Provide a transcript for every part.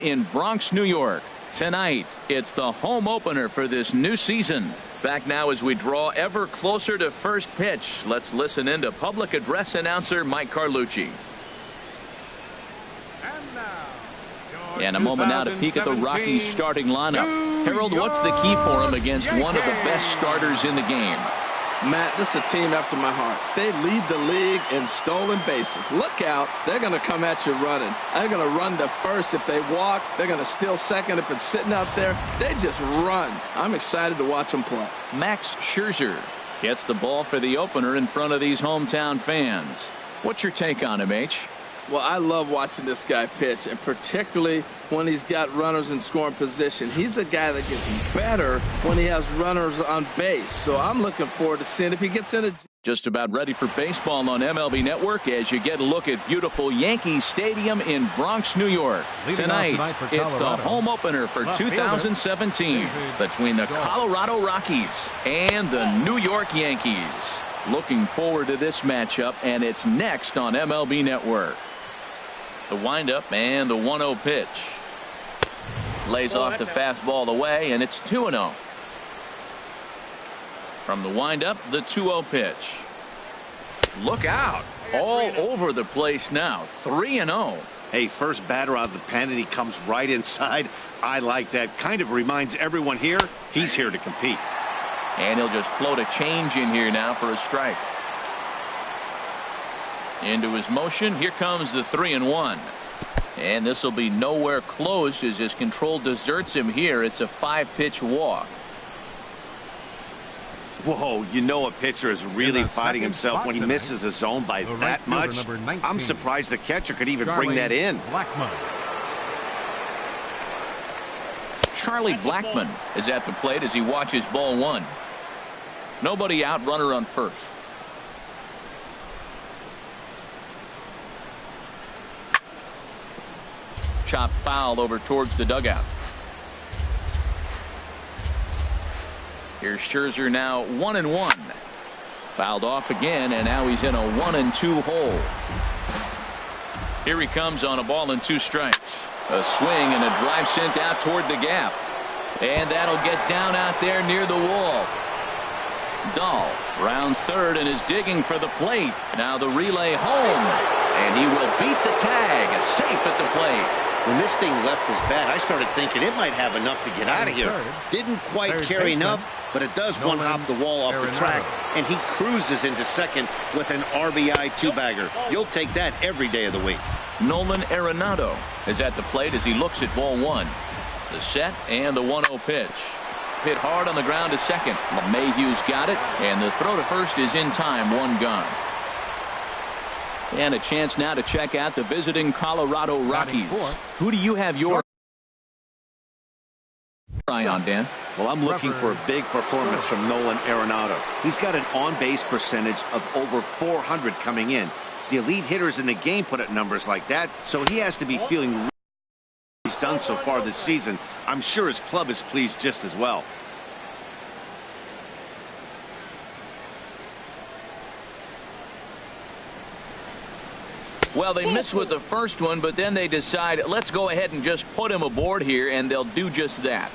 in Bronx, New York. Tonight, it's the home opener for this new season. Back now as we draw ever closer to first pitch. Let's listen in to public address announcer Mike Carlucci. And a moment now to peek at the Rockies starting lineup. Harold, what's the key for him against one of the best starters in the game? Matt, this is a team after my heart. They lead the league in stolen bases. Look out. They're going to come at you running. They're going to run to first if they walk. They're going to steal second if it's sitting out there. They just run. I'm excited to watch them play. Max Scherzer gets the ball for the opener in front of these hometown fans. What's your take on him, H? Well, I love watching this guy pitch, and particularly when he's got runners in scoring position. He's a guy that gets better when he has runners on base. So I'm looking forward to seeing if he gets in. Just about ready for baseball on MLB Network as you get a look at beautiful Yankee Stadium in Bronx, New York. Tonight, it's the home opener for 2017 between the Colorado Rockies and the New York Yankees. Looking forward to this matchup, and it's next on MLB Network. The windup and the 1-0 pitch. Lays off the fastball away, and it's 2-0. From the windup, the 2-0 pitch. Look out. All over the place now. 3-0. Hey, first batter out of the pen, and he comes right inside. I like that. Kind of reminds everyone here he's here to compete. And he'll just float a change in here now for a strike. Into his motion. Here comes the 3-1. And this will be nowhere close as his control deserts him here. It's a 5-pitch walk. Whoa, you know a pitcher is really fighting himself when he misses a zone by that much. I'm surprised the catcher could even bring that in. Charlie Blackmon is at the plate as he watches ball one. Nobody out, runner on first. Chop foul over towards the dugout. Here's Scherzer now 1-1. Fouled off again, and now he's in a 1-2 hole. Here he comes on a ball and 2 strikes. A swing and a drive sent out toward the gap. And that'll get down out there near the wall. Dahl rounds third and is digging for the plate. Now the relay home. And he will beat the tag. Safe at the plate. When this thing left his bat, I started thinking it might have enough to get out of here. Didn't quite carry enough, but it does one-hop the wall off the track, and he cruises into second with an RBI 2-bagger. You'll take that every day of the week. Nolan Arenado is at the plate as he looks at ball one. The set and the 1-0 pitch. Hit hard on the ground to second. LeMahieu's got it, and the throw to first is in time. 1 gone. And a chance now to check out the visiting Colorado Rockies. Who do you have your eye on, Dan? Well, I'm looking for a big performance from Nolan Arenado. He's got an on-base percentage of over 400 coming in. The elite hitters in the game put up numbers like that, so he has to be feeling really he's done so far this season. I'm sure his club is pleased just as well. Well, they missed with the first one, but then they decide, let's go ahead and just put him aboard here, and they'll do just that.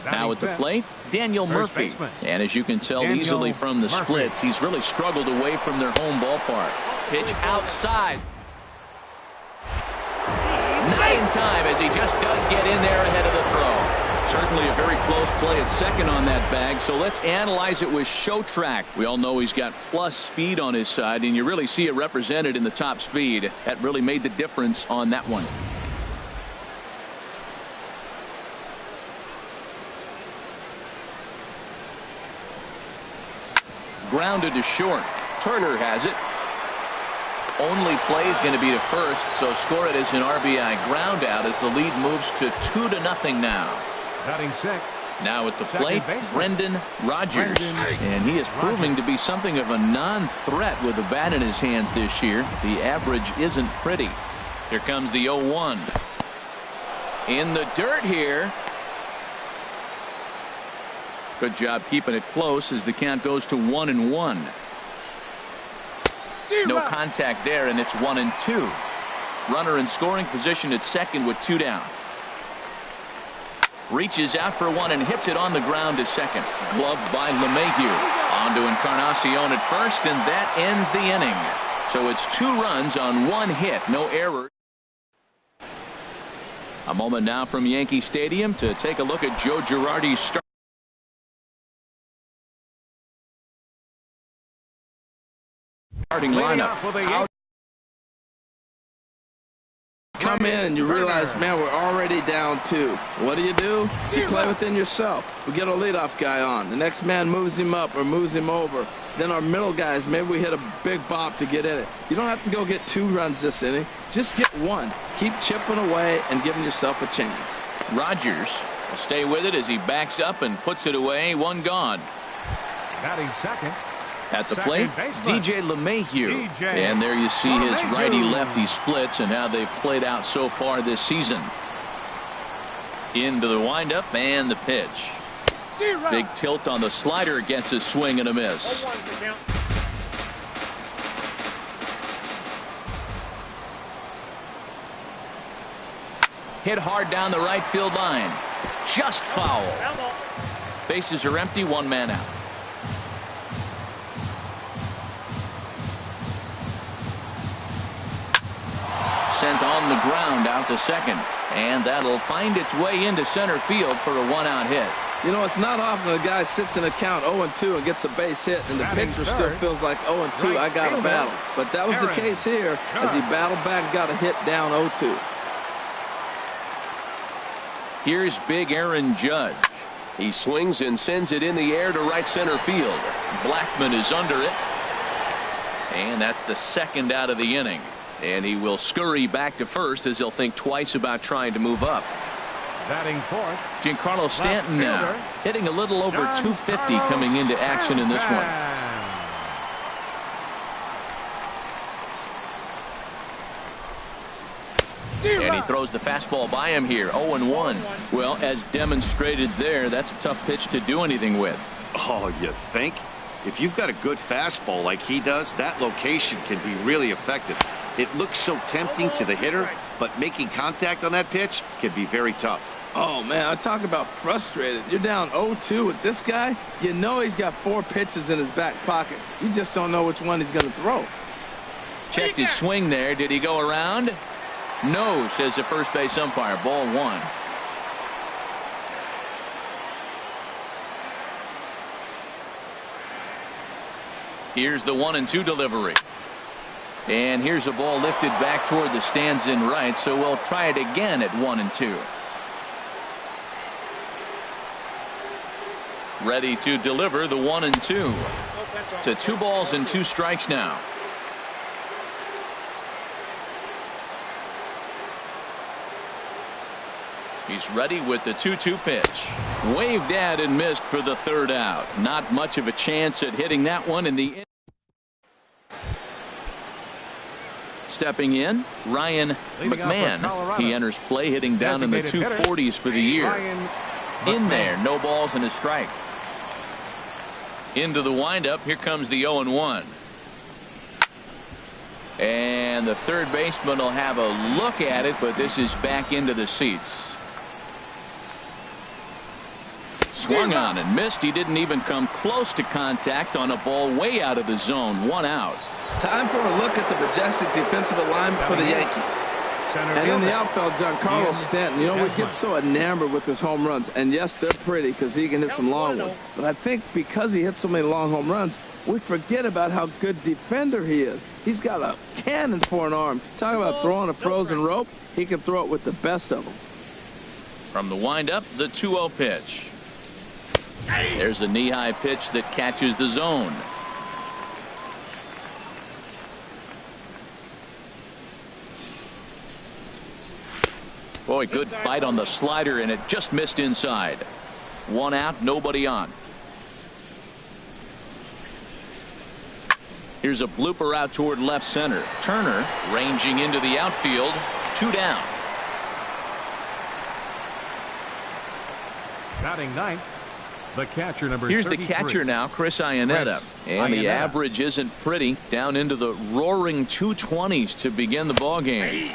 Now at the plate, Daniel Murphy. And as you can tell easily from the splits, he's really struggled away from their home ballpark. Pitch outside. Not in time as he just does get in there ahead of the throw. Certainly a very close play at second on that bag, so let's analyze it with show track. We all know he's got plus speed on his side, and you really see it represented in the top speed. That really made the difference on that one. Grounded to short. Turner has it. Only play is going to be to first, so score it as an RBI ground out as the lead moves to 2-0 now. Now at the plate, Brendan Rodgers. And he is proving to be something of a non-threat with the bat in his hands this year. The average isn't pretty. Here comes the 0-1. In the dirt here. Good job keeping it close as the count goes to 1-1. No contact there, and it's 1-2. Runner in scoring position at second with 2 down. Reaches out for one and hits it on the ground to second. Gloved by LeMahieu. On to Encarnacion at first, and that ends the inning. So it's 2 runs on 1 hit, no error. A moment now from Yankee Stadium to take a look at Joe Girardi's starting lineup. Come in and you realize, man, we're already down 2. What do? You play within yourself. We get a leadoff guy on. The next man moves him up or moves him over. Then our middle guys, maybe we hit a big bop to get in it. You don't have to go get 2 runs this inning. Just get 1. Keep chipping away and giving yourself a chance. Rogers will stay with it as he backs up and puts it away. 1 gone. Batting second. At the plate, DJ LeMahieu. And there you see his righty-lefty splits and how they've played out so far this season. Into the windup and the pitch. Big tilt on the slider, gets a swing and a miss. Hit hard down the right field line. Just foul. Bases are empty, 1 man out. Sent on the ground out to second, and that'll find its way into center field for a 1-out hit. You know, it's not often a guy sits in a count 0-2 and gets a base hit, and the pitcher still feels like 0-2. I got to battle. But that was the case here as he battled back, got a hit down 0-2. Here's big Aaron Judge. He swings and sends it in the air to right center field. Blackman is under it, and that's the 2nd out of the inning. And he will scurry back to first as he'll think twice about trying to move up. Batting fourth, Giancarlo Stanton now hitting a little over 250 coming into action in this one. And he throws the fastball by him here. 0-1. Well, as demonstrated there, that's a tough pitch to do anything with. Oh, you think? If you've got a good fastball like he does, that location can be really effective. It looks so tempting to the hitter, but making contact on that pitch can be very tough. Oh, man, I talk about frustrated. You're down 0-2 with this guy. You know he's got 4 pitches in his back pocket. You just don't know which one he's going to throw. Checked his swing there. Did he go around? No, says the first base umpire. Ball 1. Here's the 1-2 delivery. And here's a ball lifted back toward the stands in right, so we'll try it again at 1-2. Ready to deliver the 1-2. To 2 balls and 2 strikes now. He's ready with the 2-2 pitch. Waved at and missed for the 3rd out. Not much of a chance at hitting that one in the end. Stepping in, Ryan McMahon. He enters play hitting down in the 240s for the year. In there, no balls and a strike. Into the windup, here comes the 0-1. And the third baseman will have a look at it, but this is back into the seats. Swung on and missed. He didn't even come close to contact on a ball way out of the zone. 1 out. Time for a look at the majestic defensive alignment for the Yankees. And in the outfield, Giancarlo Stanton, you know, we get so enamored with his home runs. And yes, they're pretty because he can hit some long ones. But I think because he hits so many long home runs, we forget about how good defender he is. He's got a cannon for an arm. Talk about throwing a frozen rope. He can throw it with the best of them. From the windup, the 2-0 pitch. There's a knee-high pitch that catches the zone. Boy, good bite on the slider, and it just missed inside. 1 out, nobody on. Here's a blooper out toward left center. Turner ranging into the outfield. 2 down. Batting ninth, the catcher number 33. Here's the catcher now, Chris Iannetta. And the average isn't pretty. Down into the roaring 220s to begin the ball game.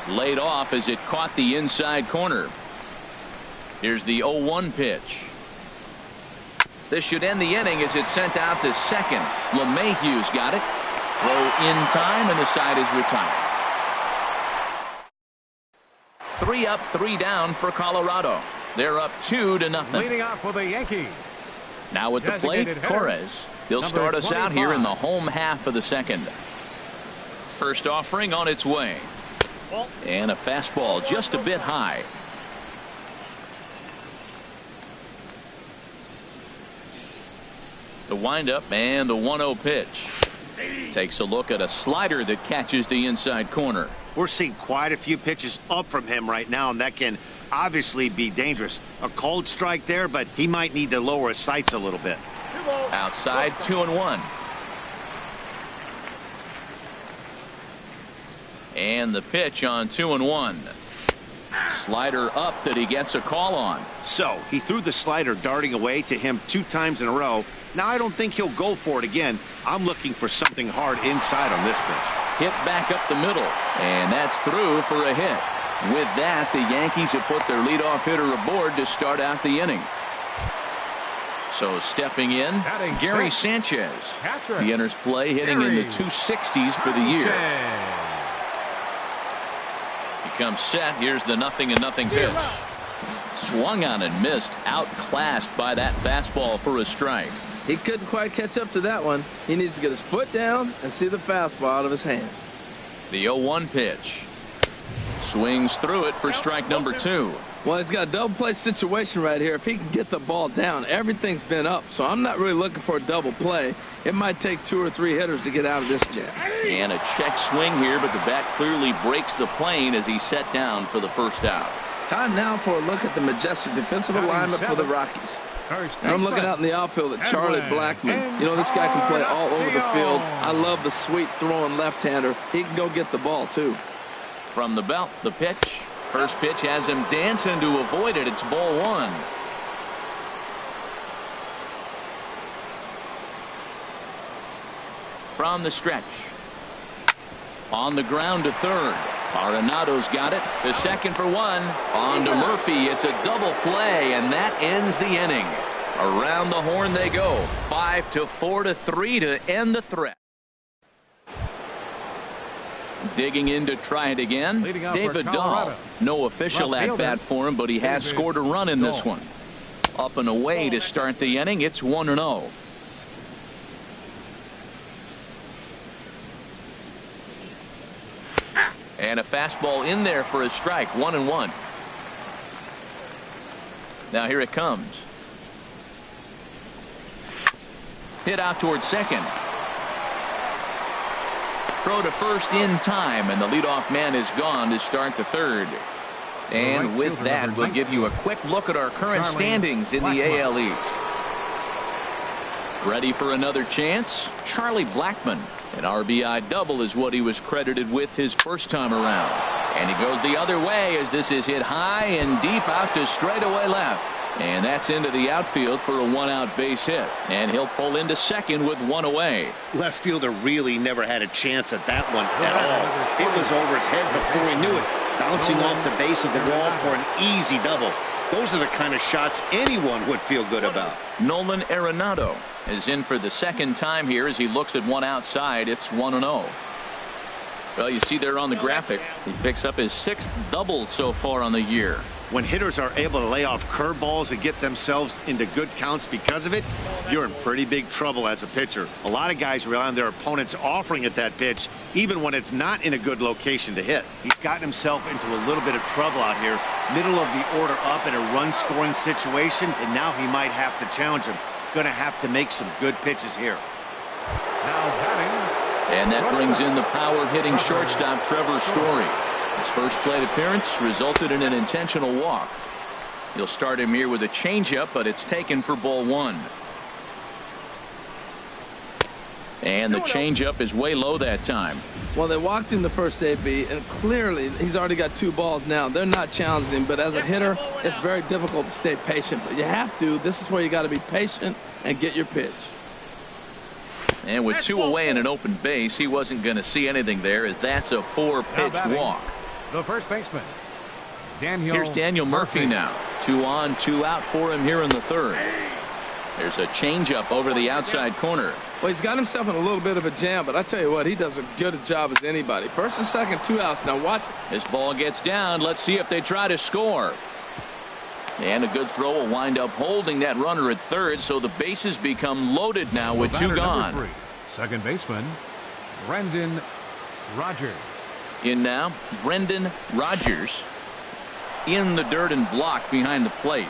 Laid off as it caught the inside corner. Here's the 0-1 pitch. This should end the inning as it's sent out to second. LeMahieu's got it. Throw in time, and the side is retired. 3 up, 3 down for Colorado. They're up 2-0. Leading off for the Yankees. Now at the plate, Torres. He'll start us out here in the home half of the second. First offering on its way. And a fastball just a bit high. The windup and the 1-0 pitch. Takes a look at a slider that catches the inside corner. We're seeing quite a few pitches up from him right now, and that can obviously be dangerous. A cold strike there, but he might need to lower his sights a little bit. Outside, 2-1. And the pitch on 2-1. Slider up that he gets a call on. So he threw the slider darting away to him 2 times in a row. Now I don't think he'll go for it again. I'm looking for something hard inside on this pitch. Hit back up the middle, and that's through for a hit. With that, the Yankees have put their leadoff hitter aboard to start out the inning. So stepping in, Gary Sanchez. He enters play hitting in the 260s for the year. He comes set. Here's the 0-0 pitch. Swung on and missed. Outclassed by that fastball for a strike. He couldn't quite catch up to that one. He needs to get his foot down and see the fastball out of his hand. The 0-1 pitch. Swings through it for strike number 2. Well, he's got a double play situation right here. If he can get the ball down, everything's been up. So I'm not really looking for a double play. It might take 2 or 3 hitters to get out of this jam. And a check swing here, but the bat clearly breaks the plane as he's set down for the first out. Time now for a look at the majestic defensive alignment for the Rockies. And I'm looking out in the outfield at Charlie Blackmon. You know, this guy can play all over the field. I love the sweet throwing left-hander. He can go get the ball, too. From the belt, the pitch. First pitch has him dancing to avoid it. It's ball 1. From the stretch. On the ground to third. Arenado's got it to second for 1. On to Murphy. It's a double play, and that ends the inning. Around the horn they go. 5-4-3 to end the threat. Digging in to try it again. David Dahl. No official at bat for him, but he has scored a run in this one. Up and away to start the inning. It's 1-0. And a fastball in there for a strike. 1-1. Now here it comes. Hit out towards second. Throw to first in time, and the leadoff man is gone to start the third. And with that, we'll give you a quick look at our current standings in the AL East. Ready for another chance? Charlie Blackmon. An RBI double is what he was credited with his first time around. And he goes the other way as this is hit high and deep out to straightaway left. And that's into the outfield for a 1-out base hit. And he'll pull into second with 1 away. Left fielder really never had a chance at that one at all. It was over his head before he knew it. Bouncing off the base of the wall for an easy double. Those are the kind of shots anyone would feel good about. Nolan Arenado is in for the second time here as he looks at one outside. It's 1-0. Well, you see there on the graphic, he picks up his 6th double so far on the year. When hitters are able to lay off curveballs and get themselves into good counts because of it, you're in pretty big trouble as a pitcher. A lot of guys rely on their opponents offering at that pitch, even when it's not in a good location to hit. He's gotten himself into a little bit of trouble out here. Middle of the order up in a run-scoring situation, and now he might have to challenge him. Going to have to make some good pitches here. Now batting. And that brings in the power-hitting shortstop Trevor Story. His first plate appearance resulted in an intentional walk. You'll start him here with a changeup, but it's taken for ball 1. And the changeup is way low that time. Well, they walked him the first AB, and clearly he's already got 2 balls now. They're not challenging him, but as a hitter, it's very difficult to stay patient. But you have to. This is where you got to be patient and get your pitch. And with 2 away and an open base, he wasn't going to see anything there, as that's a 4-pitch walk. The first baseman, Here's Daniel Murphy now. 2 on, 2 out for him here in the third. There's a changeup over the outside corner. Well, he's got himself in a little bit of a jam, but I tell you what, he does as good a job as anybody. First and second, 2 outs. Now watch it. This ball gets down. Let's see if they try to score. And a good throw will wind up holding that runner at third, so the bases become loaded now with 2 gone. Second baseman, Brendan Rodgers. In now, Brendan Rodgers in the dirt and blocked behind the plate.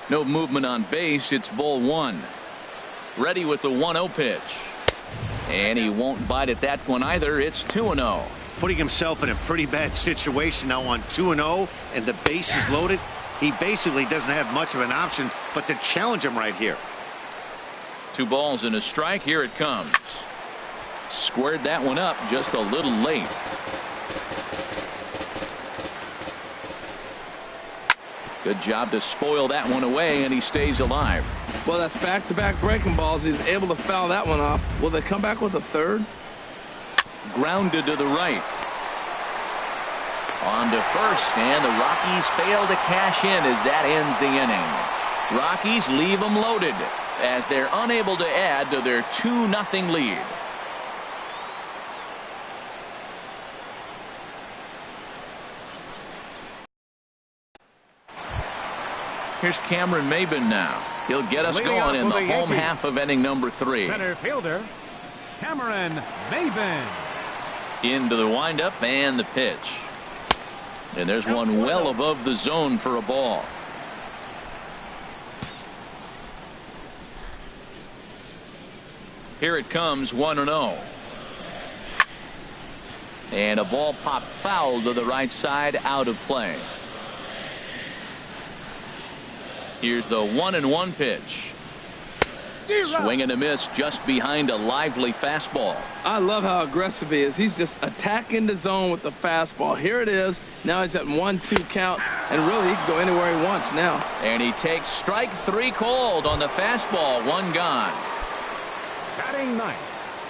No movement on base. It's ball 1. Ready with the 1-0 pitch. And he won't bite at that one either. It's 2-0. Putting himself in a pretty bad situation now on 2-0 and the bases loaded. He basically doesn't have much of an option but to challenge him right here. 2 balls and a strike. Here it comes. Squared that one up just a little late. Good job to spoil that one away, and he stays alive. Well, that's back-to-back breaking balls. He's able to foul that one off. Will they come back with a third? Grounded to the right. On to first, and the Rockies fail to cash in as that ends the inning. Rockies leave them loaded as they're unable to add to their 2-0 lead. Here's Cameron Maben now. He'll get us going in the home half of inning number 3. Center fielder, Cameron Maben. Into the windup and the pitch. And there's one well above the zone for a ball. Here it comes, 1-0. And a ball popped foul to the right side, out of play. Here's the 1-1 pitch. Swing and a miss just behind a lively fastball. I love how aggressive he is. He's just attacking the zone with the fastball. Here it is. Now he's at 1-2 count, and really he can go anywhere he wants now. And he takes strike 3 called on the fastball. 1 gone. Batting ninth.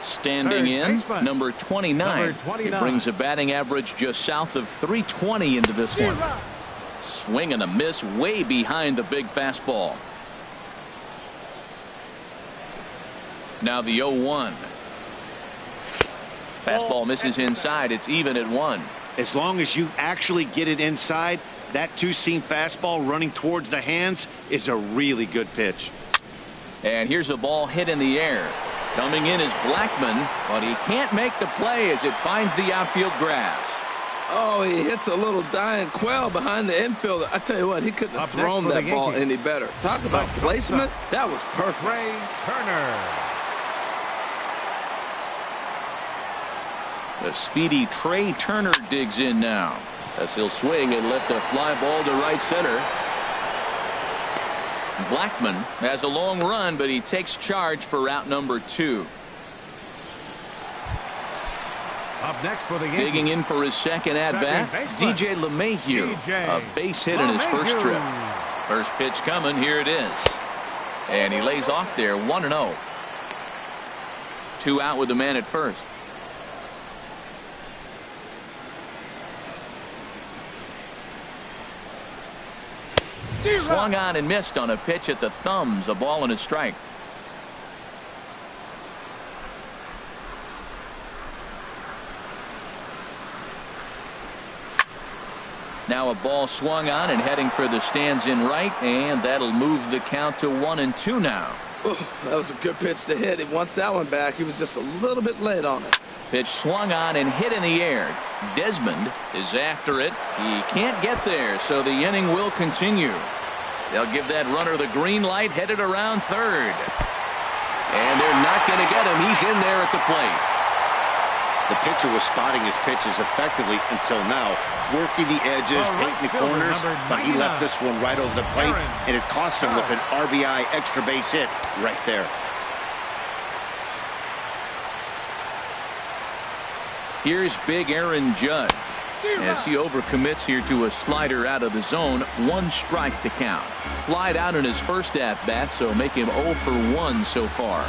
Standing in, number 29. He brings a batting average just south of 320 into this one. Swing and a miss way behind the big fastball. Now the 0-1. Fastball misses inside. It's even at 1. As long as you actually get it inside, that 2-seam fastball running towards the hands is a really good pitch. And here's a ball hit in the air. Coming in is Blackman, but he can't make the play as it finds the outfield grass. Oh, he hits a little dying quail behind the infielder. I tell you what, he couldn't have thrown that ball any better. Talk about placement. That was perfect. Ray Turner. The speedy Trey Turner digs in now as he'll swing and lift a fly ball to right center. Blackman has a long run, but he takes charge for route number 2. Up next for the Yankees. Digging in for his second at-bat, DJ LeMahieu. A base hit in his first trip. First pitch coming. Here it is. And he lays off there, 1-0. 2 out with the man at first. Swung on and missed on a pitch at the thumbs. A ball and a strike. Now a ball swung on and heading for the stands in right, and that'll move the count to 1-2 now. Ooh, that was a good pitch to hit. He wants that one back. He was just a little bit late on it. Pitch swung on and hit in the air. Desmond is after it. He can't get there, so the inning will continue. They'll give that runner the green light, headed around third. And they're not going to get him. He's in there at the plate. The pitcher was spotting his pitches effectively until now, working the edges, painting the corners, but he left this one right over the plate, and it cost him with an RBI extra base hit right there. Here's big Aaron Judge as he overcommits here to a slider out of the zone. 1 strike to count. Flied out in his first at-bat, so make him 0 for 1 so far.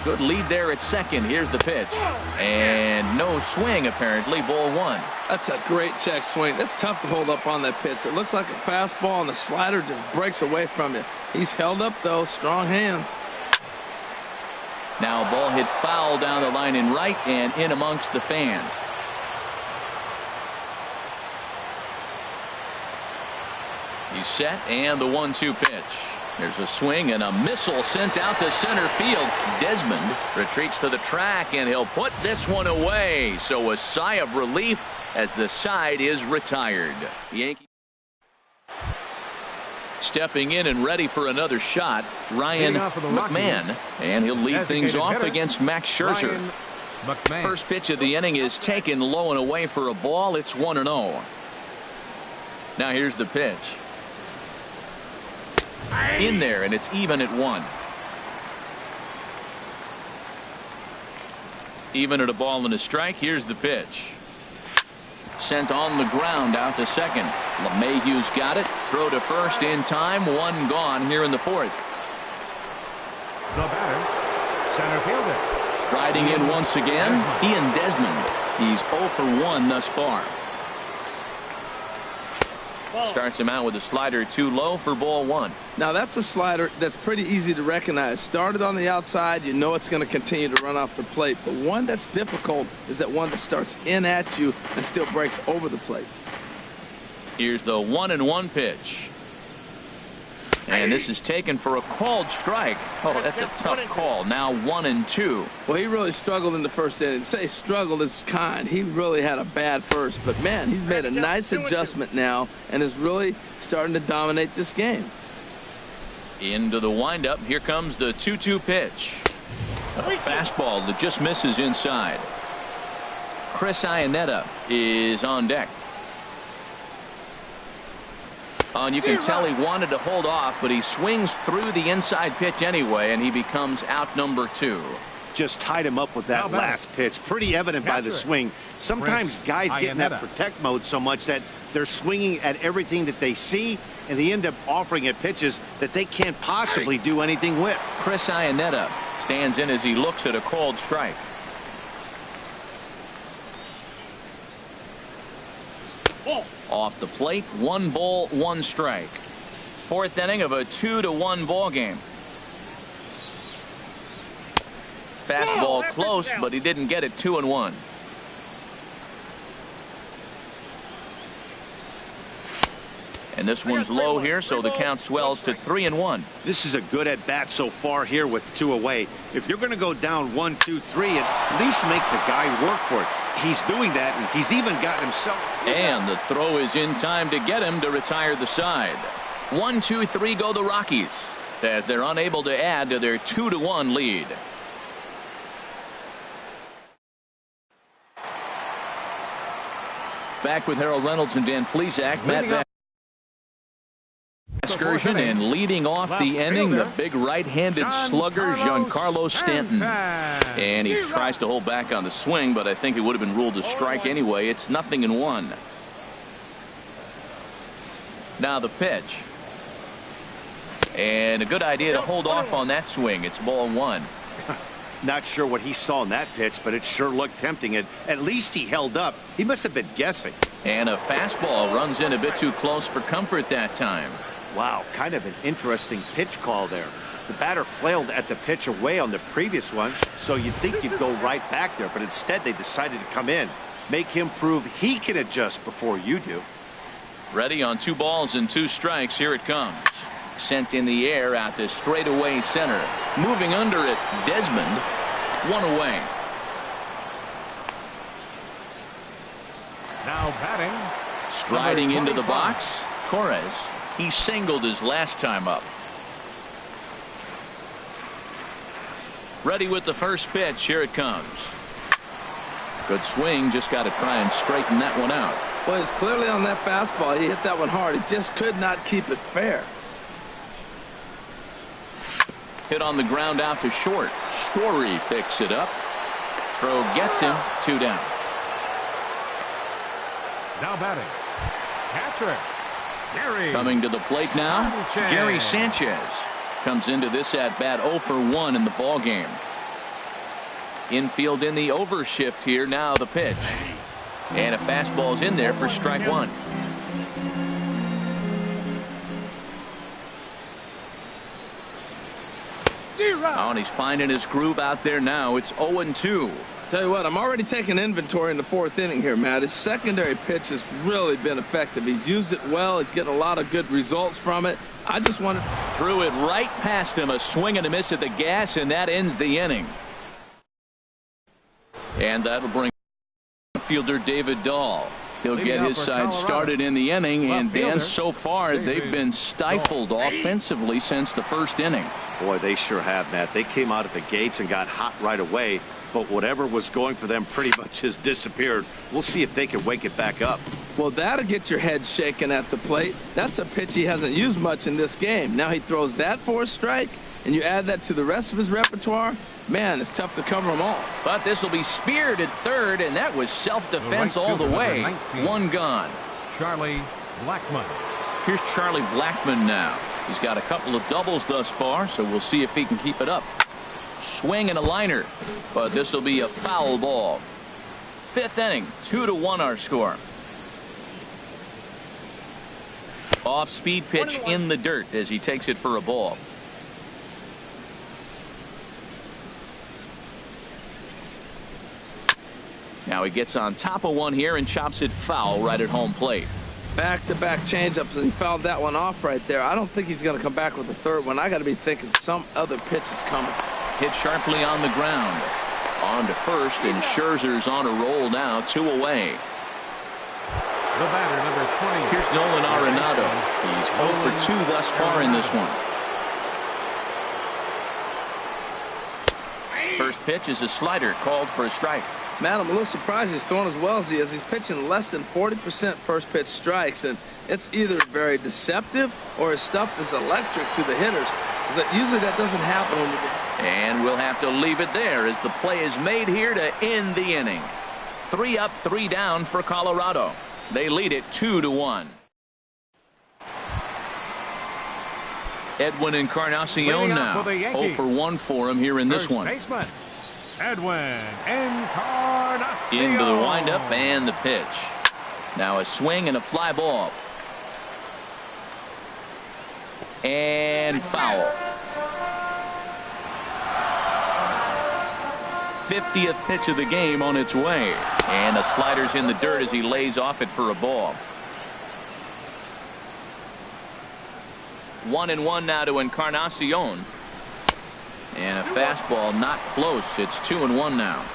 Good lead there at second. Here's the pitch. And no swing, apparently. Ball one. That's a great check swing. That's tough to hold up on that pitch. It looks like a fastball, and the slider just breaks away from you. He's held up, though. Strong hands. Now ball hit foul down the line in right and in amongst the fans. He's set, and the 1-2 pitch. There's a swing and a missile sent out to center field. Desmond retreats to the track, and he'll put this one away. So a sigh of relief as the side is retired. Yankees stepping in and ready for another shot, Ryan McMahon, and he'll lead things off against Max Scherzer. First pitch of the inning is taken low and away for a ball. It's 1-0. Now here's the pitch. In there, and it's even at 1. Even at a ball and a strike. Here's the pitch. Sent on the ground out to second. LeMahieu's got it. Throw to first in time. One gone here in the fourth. The batter, center fielder. Striding in once again, Ian Desmond. He's 0 for 1 thus far. Starts him out with a slider too low for ball one. Now that's a slider that's pretty easy to recognize. Started on the outside, you know it's going to continue to run off the plate. But one that's difficult is that one that starts in at you and still breaks over the plate. Here's the 1-1 pitch. And this is taken for a called strike. Oh, that's a tough call. Now 1-2. Well, he really struggled in the first inning. Say struggled is kind. He really had a bad first. But, man, he's made a nice adjustment now and is really starting to dominate this game. Into the windup. Here comes the 2-2 pitch. A fastball that just misses inside. Chris Iannetta is on deck. And you can tell he wanted to hold off, but he swings through the inside pitch anyway, and he becomes out number 2. Just tied him up with that last pitch. Pretty evident by the swing. Sometimes guys get in that protect mode so much that they're swinging at everything that they see, and they end up offering it pitches that they can't possibly do anything with. Chris Iannetta stands in as he looks at a called strike. Off the plate, 1 ball, 1 strike. Fourth inning of a 2-1 ball game. Fastball close, but he didn't get it. 2-1. And this one's low here, so the count swells to 3-1. This is a good at bat so far here with 2 away. If you're going to go down 1, 2, 3, at least make the guy work for it. He's doing that, and he's even gotten himself. And the throw is in time to get him to retire the side. 1, 2, 3 go the Rockies as they're unable to add to their 2-1 lead. Back with Harold Reynolds and Dan Plesac. Matt Excursion, and leading off the inning, the big right-handed slugger Giancarlo Stanton. And he tries to hold back on the swing, but I think it would have been ruled a strike anyway. It's 0-1. Now the pitch. And a good idea to hold off on that swing. It's ball 1. Not sure what he saw in that pitch, but it sure looked tempting. At least he held up. He must have been guessing. And a fastball runs in a bit too close for comfort that time. Wow, kind of an interesting pitch call there. The batter flailed at the pitch away on the previous one, so you'd think you'd go right back there, but instead they decided to come in. Make him prove he can adjust before you do. Ready on 2 balls and 2 strikes. Here it comes. Sent in the air out to straightaway center. Moving under it, Desmond. 1 away. Now batting. Striding into the box, Torres. He singled his last time up. Ready with the first pitch. Here it comes. Good swing. Just got to try and straighten that one out. Well, it's clearly on that fastball. He hit that one hard. He just could not keep it fair. Hit on the ground out to short. Story picks it up. Throw gets him. 2 down. Now batting. Catcher. Gary. Coming to the plate now, Gary Sanchez comes into this at bat 0 for 1 in the ball game. Infield in the overshift here. Now the pitch. And a fastball's in there for strike one. Oh, and he's finding his groove out there now. It's 0-2. Tell you what, I'm already taking inventory in the fourth inning here, Matt. His secondary pitch has really been effective. He's used it well. He's getting a lot of good results from it. I just wanted... Threw it right past him. A swing and a miss at the gas, and that ends the inning. And that'll bring fielder David Dahl. He'll get his side started in the inning, and Dan, so far they've been stifled offensively since the first inning. Boy, they sure have, Matt. They came out of the gates and got hot right away, but whatever was going for them pretty much has disappeared. We'll see if they can wake it back up. Well, that'll get your head shaken at the plate. That's a pitch he hasn't used much in this game. Now he throws that for a strike, and you add that to the rest of his repertoire. Man, it's tough to cover them all. But this will be speared at third, and that was self-defense all the way. One gone. Charlie Blackmon. Here's Charlie Blackmon now. He's got a couple of doubles thus far, so we'll see if he can keep it up. Swing and a liner, but this will be a foul ball. Fifth inning, 2-1 our score. Off-speed pitch in the dirt as he takes it for a ball. Now he gets on top of one here and chops it foul right at home plate. Back-to-back changeups, and he fouled that one off right there. I don't think he's going to come back with the third one. I got to be thinking some other pitch is coming. Hit sharply on the ground. On to first, and Scherzer's on a roll now, 2 away. The batter, number 20. Here's Nolan Arenado. He's 0 for 2 thus far in this one. First pitch is a slider called for a strike. Matt, I'm a little surprised he's throwing as well as he is. He's pitching less than 40% first pitch strikes, and it's either very deceptive or his stuff is electric to the hitters. Usually that doesn't happen when you do. And we'll have to leave it there as the play is made here to end the inning. 3 up, 3 down for Colorado. They lead it 2-1. Edwin Encarnacion now. 0 for 1 for him here in this one. Baseman, Edwin Encarnacion. Into the windup and the pitch. Now a swing and a fly ball. And foul. 50th pitch of the game on its way. And the slider's in the dirt as he lays off it for a ball. 1-1 now to Encarnacion. And a fastball not close. It's 2-1 now.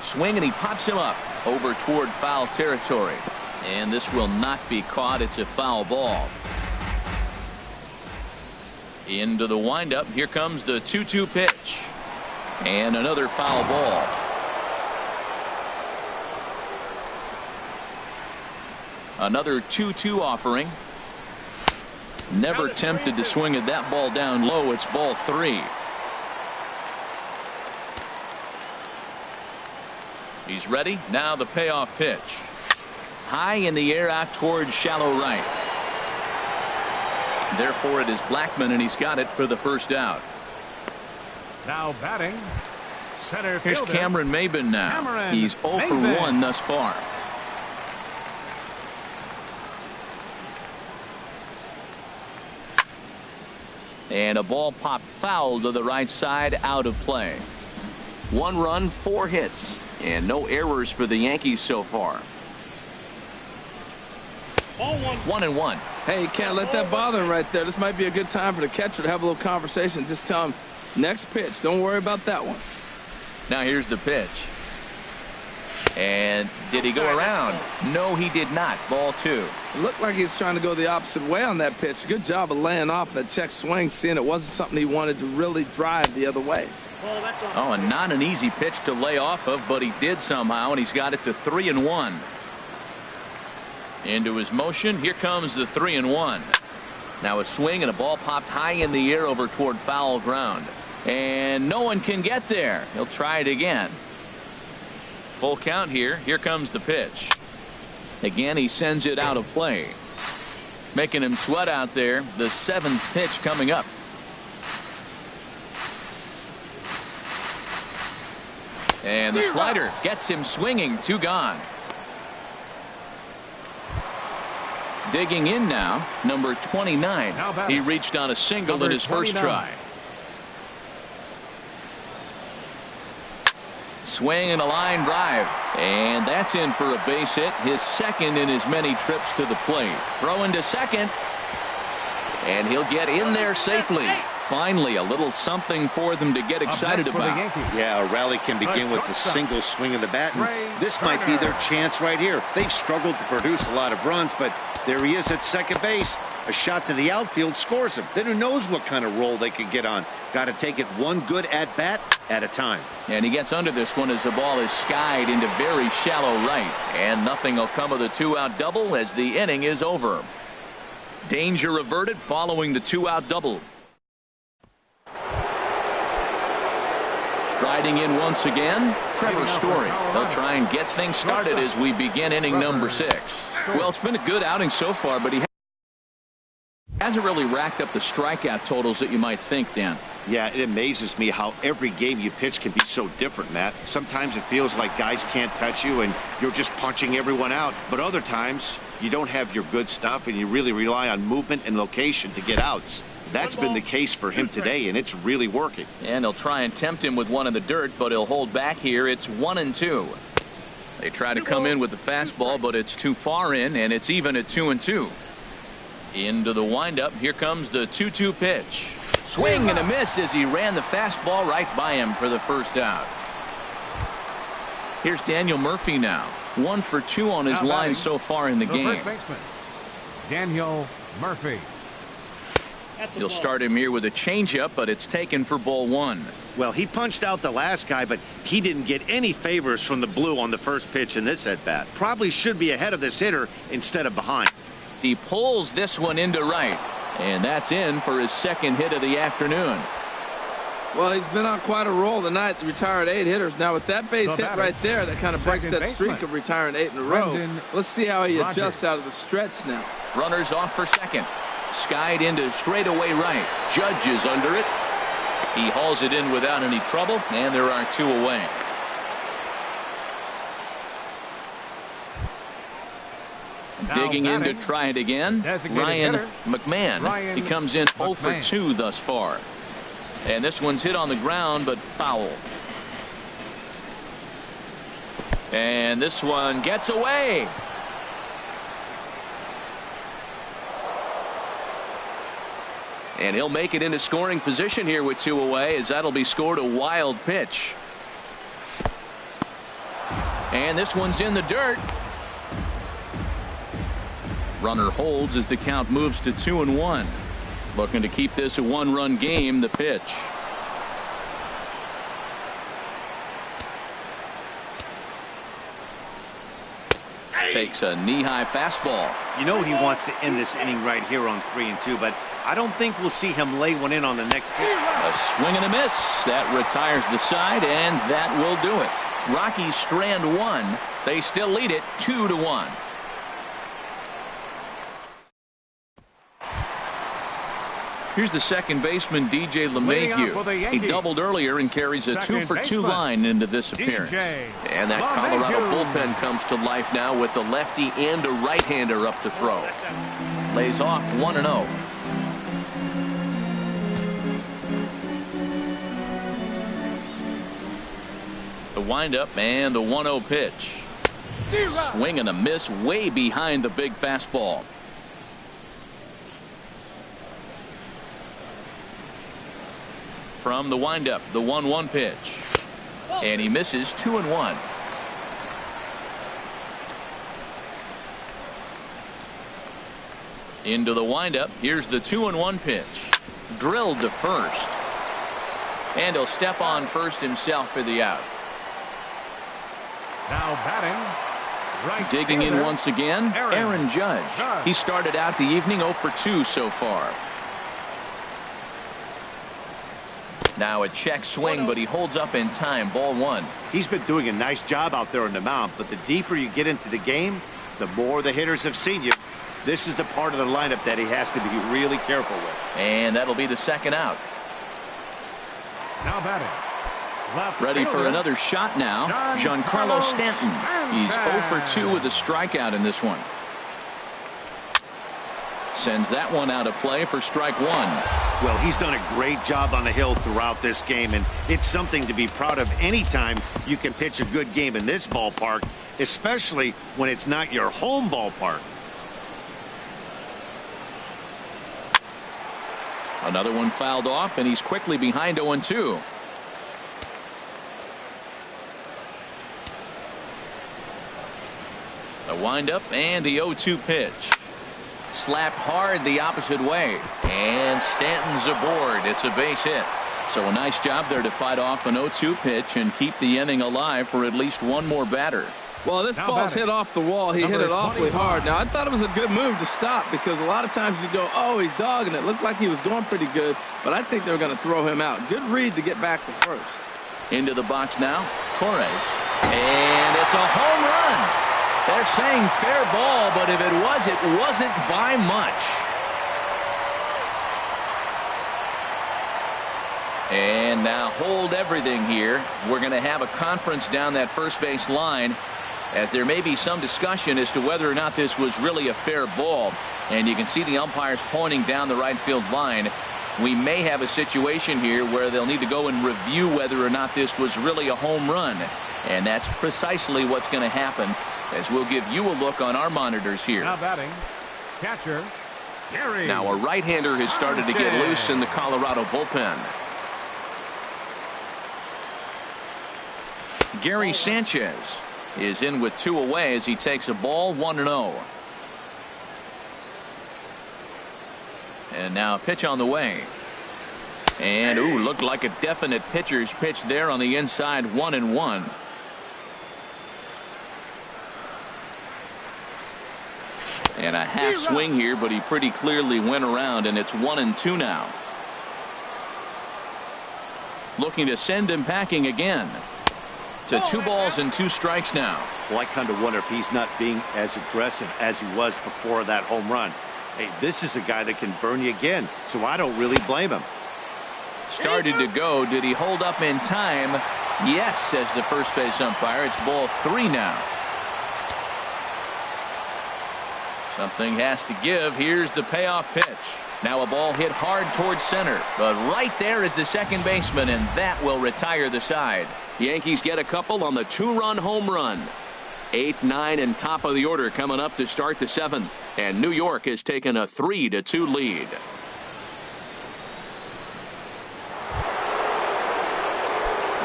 Swing and he pops him up over toward foul territory. And this will not be caught. It's a foul ball. Into the windup. Here comes the 2-2 pitch. And another foul ball. Another 2-2 offering. Never tempted to swing at that ball down low. It's ball 3. He's ready. Now the payoff pitch. High in the air out towards shallow right. Therefore it is Blackmon, and he's got it for the first out. Now batting, center Here's fielder, Cameron Maybin now. Cameron He's 0 for Maybin. 1 thus far. And a ball popped foul to the right side, out of play. 1 run, 4 hits, and no errors for the Yankees so far. 1-1. Hey, you can't let that bother him right there. This might be a good time for the catcher to have a little conversation. Just tell him, next pitch. Don't worry about that one. Now here's the pitch. And did he go around? No, he did not. Ball 2. It looked like he was trying to go the opposite way on that pitch. Good job of laying off that check swing, seeing it wasn't something he wanted to really drive the other way. Oh, and not an easy pitch to lay off of, but he did somehow, and he's got it to 3-1. Into his motion. Here comes the 3-1. Now a swing and a ball popped high in the air over toward foul ground. And no one can get there. He'll try it again. Full count here. Here comes the pitch. Again, he sends it out of play. Making him sweat out there. The 7th pitch coming up. And the slider gets him swinging. 2 gone. Digging in now, number 29. He reached on a single in his first try. Swing and a line drive. And that's in for a base hit. His 2nd in as many trips to the plate. Throw into second. And he'll get in there safely. Finally, a little something for them to get excited about. Yeah, a rally can begin with a single swing of the bat. And this might be their chance right here. They've struggled to produce a lot of runs, but there he is at second base. A shot to the outfield scores him. Then who knows what kind of roll they could get on. Got to take it one good at-bat at a time. And he gets under this one as the ball is skied into very shallow right. And nothing will come of the 2-out double as the inning is over. Danger averted following the 2-out double. Striding in once again, Trevor Story. They'll try and get things started as we begin inning number 6. Well, it's been a good outing so far, but he hasn't really racked up the strikeout totals that you might think, Dan. Yeah, it amazes me how every game you pitch can be so different, Matt. Sometimes it feels like guys can't touch you and you're just punching everyone out. But other times you don't have your good stuff and you really rely on movement and location to get outs. That's been the case for him today, and it's really working. And they'll try and tempt him with one in the dirt, but he'll hold back here. It's 1-2. They try to come in with the fastball, but it's too far in, and it's even at 2-2. Into the windup. Here comes the 2-2 pitch. Swing and a miss as he ran the fastball right by him for the first out. Here's Daniel Murphy now. 1 for 2 on his line so far in the game. Daniel Murphy. You'll start him here with a changeup, but it's taken for ball 1. Well, he punched out the last guy, but he didn't get any favors from the blue on the first pitch in this at-bat. Probably should be ahead of this hitter instead of behind. He pulls this one into right, and that's in for his 2nd hit of the afternoon. Well, he's been on quite a roll tonight. Retired 8 hitters. Now, with that base hit right there, that kind of breaks that streak of retiring 8 in a row. Let's see how he adjusts out of the stretch now. Runners off for second. Skied into straightaway right. Judge is under it. He hauls it in without any trouble, and there are 2 away. Digging in to try it again, Ryan McMahon. He comes in 0 for 2 thus far. And this one's hit on the ground, but foul. And this one gets away. And he'll make it into scoring position here with 2 away, as that'll be scored a wild pitch. And this one's in the dirt. Runner holds as the count moves to 2-1. Looking to keep this a 1-run game. The pitch. Takes a knee-high fastball. You know he wants to end this inning right here on 3-2, but I don't think we'll see him lay one in on the next pitch. A swing and a miss. That retires the side, and that will do it. Rockies strand 1. They still lead it 2-1. Here's the second baseman, DJ LeMahieu. He doubled earlier and carries a 2 for 2 line into this appearance. And that Colorado bullpen comes to life now with the lefty and a right-hander up to throw. Lays off 1-0. The windup and the 1-0 pitch. Swing and a miss way behind the big fastball. From the windup, the 1-1 pitch. And he misses 2-1. Into the windup. Here's the 2-1 pitch. Drilled to first. And he'll step on first himself for the out. Now batting. Right digging in once again, Aaron Judge. He started out the evening 0 for 2 so far. Now a check swing, but he holds up in time. Ball 1. He's been doing a nice job out there on the mound, but the deeper you get into the game, the more the hitters have seen you. This is the part of the lineup that he has to be really careful with. And that'll be the second out. Now batting. Ready for another shot now. Giancarlo Stanton. He's 0 for 2 with a strikeout in this one. Sends that one out of play for strike one. Well, he's done a great job on the hill throughout this game, and it's something to be proud of anytime you can pitch a good game in this ballpark, especially when it's not your home ballpark. Another one fouled off, and he's quickly behind 0-2. A windup and the 0-2 pitch. Slapped hard the opposite way, and Stanton's aboard. It's a base hit. So a nice job there to fight off an 0-2 pitch and keep the inning alive for at least one more batter. Well, this ball's hit off the wall. He hit it awfully hard. Now, I thought it was a good move to stop because a lot of times you go, oh, he's dogging it. Looked like he was going pretty good, but I think they were going to throw him out. Good read to get back to first. Into the box now, Torres. And it's a home run. They're saying fair ball, but if it was, it wasn't by much. And now hold everything here. We're going to have a conference down that first base line, as there may be some discussion as to whether or not this was really a fair ball. And you can see the umpires pointing down the right field line. We may have a situation here where they'll need to go and review whether or not this was really a home run. And that's precisely what's going to happen, as we'll give you a look on our monitors here. Now batting, catcher, Gary. Now a right-hander has started to get loose in the Colorado bullpen. Gary Sanchez is in with 2 away as he takes a ball, 1-0. And now a pitch on the way. And looked like a definite pitcher's pitch there on the inside, 1-1. And a half swing here, but he pretty clearly went around, and it's 1-2 now. Looking to send him packing again. To 2 balls and 2 strikes now. Well, I kind of wonder if he's not being as aggressive as he was before that home run. Hey, this is a guy that can burn you again, so I don't really blame him. Started to go. Did he hold up in time? Yes, says the first base umpire. It's ball 3 now. Something has to give. Here's the payoff pitch. Now a ball hit hard towards center, but right there is the second baseman, and that will retire the side. Yankees get a couple on the 2-run home run. 8, 9, and top of the order coming up to start the 7th, and New York has taken a 3-2 lead.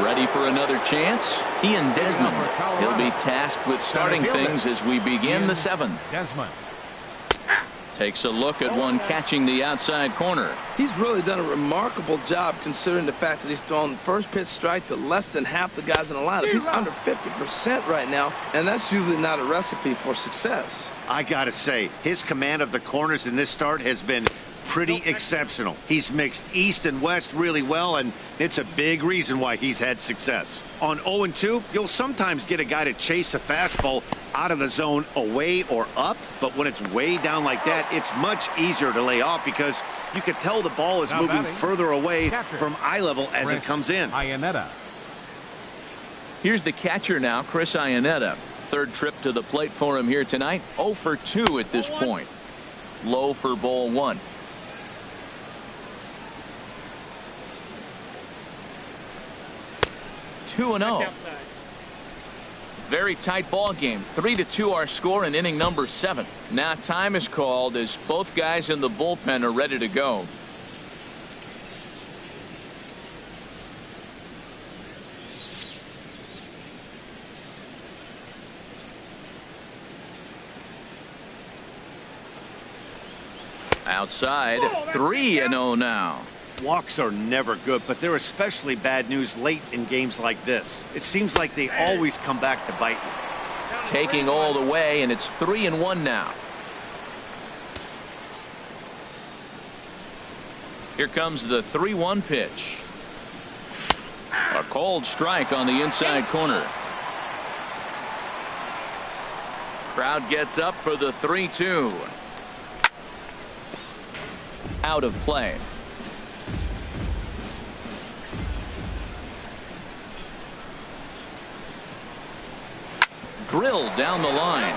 Ready for another chance? Ian Desmond. He'll be tasked with starting things as we begin the 7th. Desmond takes a look at one catching the outside corner. He's really done a remarkable job considering the fact that he's thrown first pitch strike to less than half the guys in the lineup. He's under 50% right now, and that's usually not a recipe for success. I gotta say, his command of the corners in this start has been pretty exceptional. He's mixed east and west really well, and it's a big reason why he's had success. On 0-2, you'll sometimes get a guy to chase a fastball out of the zone away or up, but when it's way down like that, it's much easier to lay off because you can tell the ball is moving further away from eye level as it comes in. Iannetta. Here's the catcher now, Chris Iannetta. Third trip to the plate for him here tonight. 0 for 2 at this point. Low for ball 1. Two and 0. Very tight ball game. 3-2 our score in inning number 7. Now time is called as both guys in the bullpen are ready to go. Outside, 3-0 now. Walks are never good, but they're especially bad news late in games like this. It seems like they always come back to bite you. Taking all the way, and it's 3-1 now. Here comes the 3-1 pitch. A cold strike on the inside corner. Crowd gets up for the 3-2. out of play. Drilled down the line,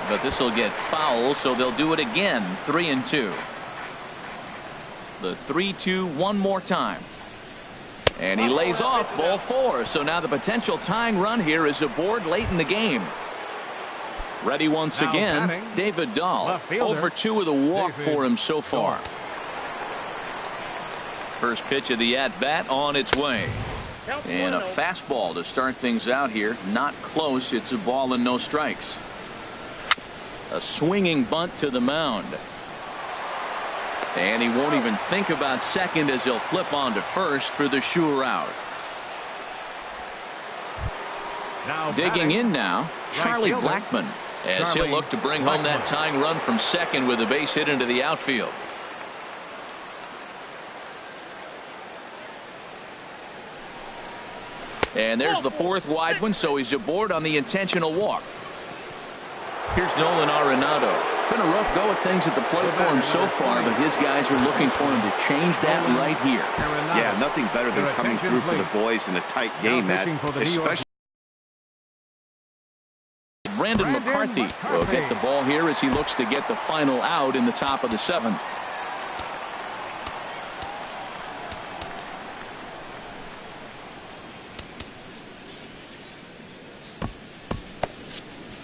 but this will get foul, so they'll do it again. 3-2. The 3-2 one more time. And he lays off ball 4. So now the potential tying run here is aboard late in the game. Ready once again, David Dahl. 0 for 2 with a walk for him so far. First pitch of the at-bat on its way. And a fastball to start things out here. Not close. It's a ball and no strikes. A swinging bunt to the mound. And he won't even think about second as he'll flip on to first for the sure out. Digging in now, Charlie Blackmon, as he'll look to bring home that tying run from second with a base hit into the outfield. And there's the 4th wide one, so he's aboard on the intentional walk. Here's Nolan Arenado. Been a rough go of things at the plate for him so far, but his guys are looking for him to change that right here. Yeah, nothing better than coming through for the boys in a tight game, Matt. Especially Brandon McCarthy will get the ball here as he looks to get the final out in the top of the 7th.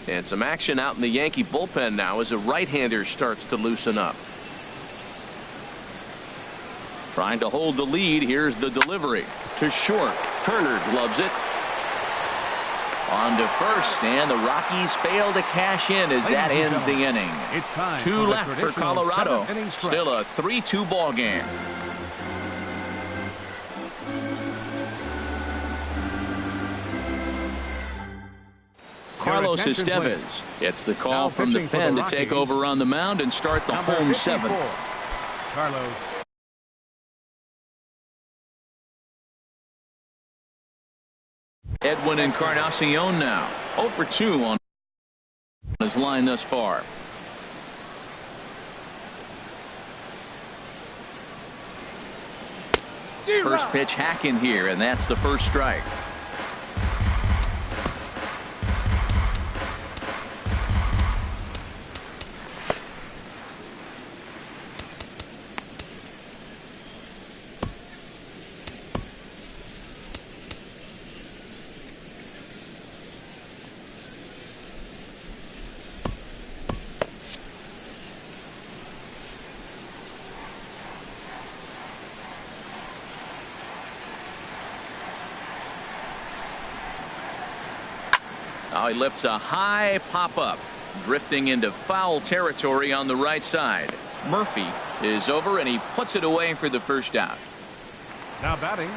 And some action out in the Yankee bullpen now as a right-hander starts to loosen up. Trying to hold the lead. Here's the delivery to short. Turner gloves it. On to first, and the Rockies fail to cash in as that ends the inning. 2 left for Colorado. Still a 3-2 ball game. Carlos Estevez gets the call from the pen to take over on the mound and start the home 7th. Carlos. Edwin Encarnacion now 0 for 2 on his line thus far. First pitch hack in here, and that's the first strike. He lifts a high pop-up, drifting into foul territory on the right side. Murphy is over, and he puts it away for the first out. Now batting.